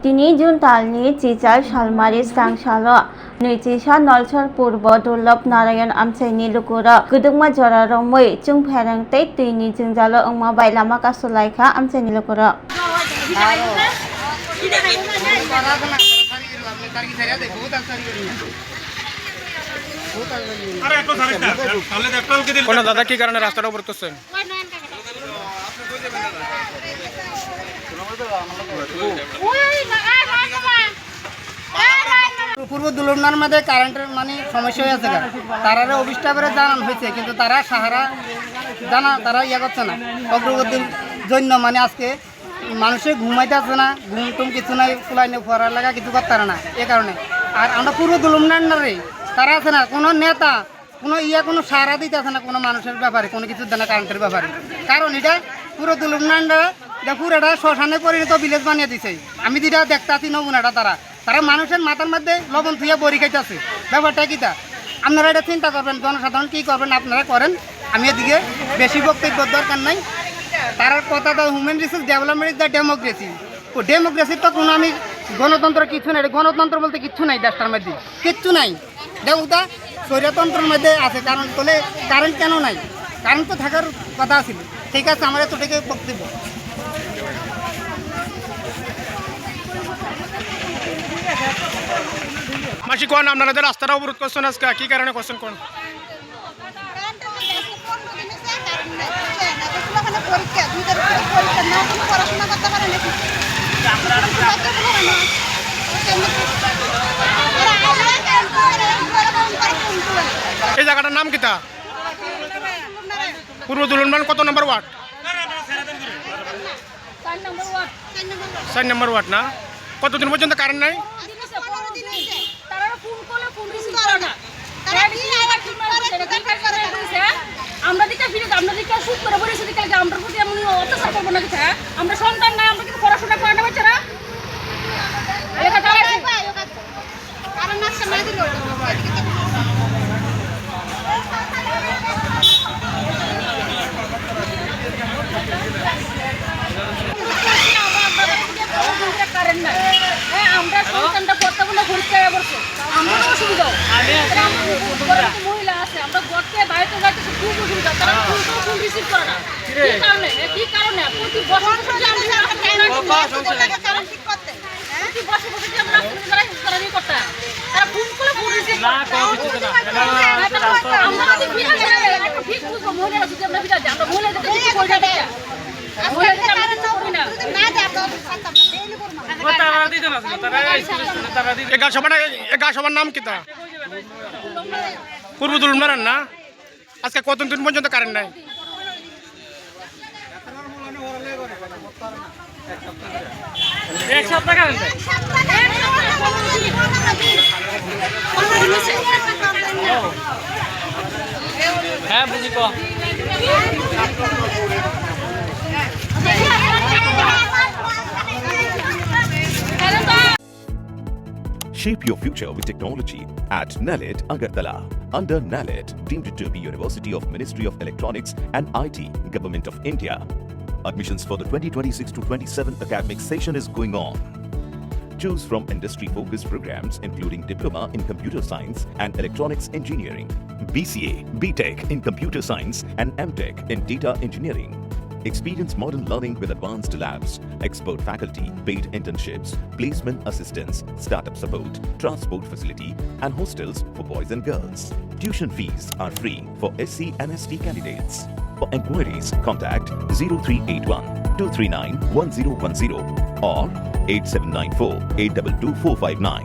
दिनै जुन दाननि चिचाल सालमारि स्रांसाल नैजिसा नलसर पूर्व दुर्लभ नारायण आमसाइनि लुगुर गुदुंमा जरारमै चुं फेरेंतै दैनि जोंजाल अंमा बायलामा कासुलायखा आमसाइनि लुगुर কোন দাদা কি কারণে রাস্তাটা অবরোধ করছেন? পূর্ব দুলনার মধ্যে কারেন্টের সমস্যা হয়েছে, তারা অভিষ্টাপরে জানানো হয়েছে, কিন্তু তারা সাহারা তারা করছে না। অগ্রগতির জন্য আজকে মানুষের ঘুমাইতে আসছে না, ঘুম টুম কিছু নাই, ফুলাইনে ফোয়ার লাগা কিছু করতে পারে না। এ কারণে আর আমরা পূর্ব দুলনারে তারা আছে না, কোনো নেতা কোনো সাহারা দিতে আছে না কোনো মানুষের ব্যাপারে, কোনো কিছু দেয় না কারেন্টের ব্যাপারে। কারণ এটা পুরো দুলনারা পুরোটা শ্মশানে পরিণত ভিলেজ বানিয়ে দিছে। আমি যেটা দেখতে আছি নমুনাটা, তারা মানুষের মাথার মধ্যে লবণ থুইয়া বড়ি খাইতেছে। ব্যাপারটা কিটা আপনারা এটা চিন্তা করবেন, জনসাধারণ কী করবেন আপনারা করেন। আমি এদিকে বেশি বক্তব্য দরকার নাই। তার কথা human resource development is the democracy. ও ডেমোক্রেসির তো কোনো গণতন্ত্র কিছু নাই, গণতন্ত্র বলতে কিচ্ছু নাই, দেশটার মধ্যে কিচ্ছু নাই। দেউতা স্বৈরতন্ত্রের মধ্যে আছে। কারণ বলে কারেন্ট কেন নাই? কারেন্ট তো থাকার কথা ছিল। ঠিক আছে, আমার এতটুকু বক্তব্য। মাসি কোন আপনাদের রাস্তাটা অবরোধ করছেন আজকে কি কারণে করছেন কোন? এই জায়গাটার নাম কিতা? পূর্ব দুলনমান কত নম্বর ওয়ার্ড? 4 নম্বর ওয়ার্ড না? কতদিন পর্যন্ত কারেন্ট নাই? আমরা দিকে ফিরে আমরা দিকে শুট করে বলেছি দিকে আমরা প্রতি এমন অত্যাচার করবো না কিছু। আমরা সন্তান নাই, আমরা কিন্তু পড়াশোনা করে না বাচ্চারা। কারেন্ট নাই, আমরা সন্তানটা পড়তে বলে ঘুরতে পড়ছে, আমারও অসুবিধা। মহিলা আছে, আমরা গড়তে বাইরে যাইতেছি, খুব অসুবিধা। তারা ফুল রিসিভ করে না। কি কারণে প্রতি বছর তারা ফোন করে ফুল রিসিভ ঠিক বুঝবো। মহিলারা যদি আমরা বিটা আমরা মহিলাদের সবার নাম কিতা? পূর্ব দুলনার না? আজকে কতদিন পর্যন্ত কারেন্ট নাই? এক সপ্তাহ কারেন্ট নাই। হ্যাঁ বুঝি কো। Shape your future with technology at NALED Agartala. Under NALED, deemed to be University of Ministry of Electronics and IT, Government of India. Admissions for the 2026 to 27 academic session is going on. Choose from industry-focused programs including Diploma in Computer Science and Electronics Engineering, BCA, BTech in Computer Science and MTech in Data Engineering. Experience modern learning with advanced labs, expert faculty, paid internships, placement assistance, startup support, transport facility, and hostels for boys and girls. Tuition fees are free for SC and ST candidates. For enquiries, contact 0381 239 1010 or 8794 822 459.